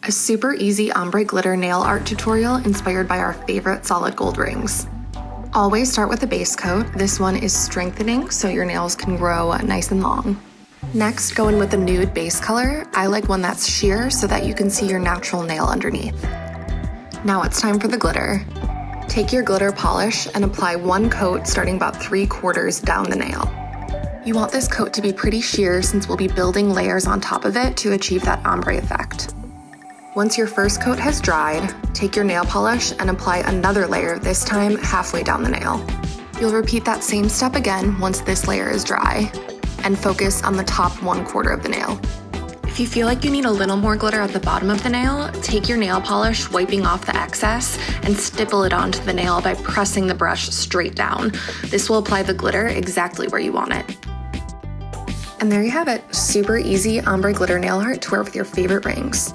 a super easy ombre glitter nail art tutorial inspired by our favorite solid gold rings. Always start with a base coat. This one is strengthening so your nails can grow nice and long. Next, go in with a nude base color. I like one that's sheer so that you can see your natural nail underneath. Now it's time for the glitter. Take your glitter polish and apply one coat starting about 3/4 down the nail. You want this coat to be pretty sheer since we'll be building layers on top of it to achieve that ombre effect. Once your first coat has dried, take your nail polish and apply another layer, this time halfway down the nail. You'll repeat that same step again once this layer is dry, and focus on the top 1/4 of the nail. If you feel like you need a little more glitter at the bottom of the nail, take your nail polish, wiping off the excess, and stipple it onto the nail by pressing the brush straight down. This will apply the glitter exactly where you want it. And there you have it, super easy ombre glitter nail art to wear with your favorite rings.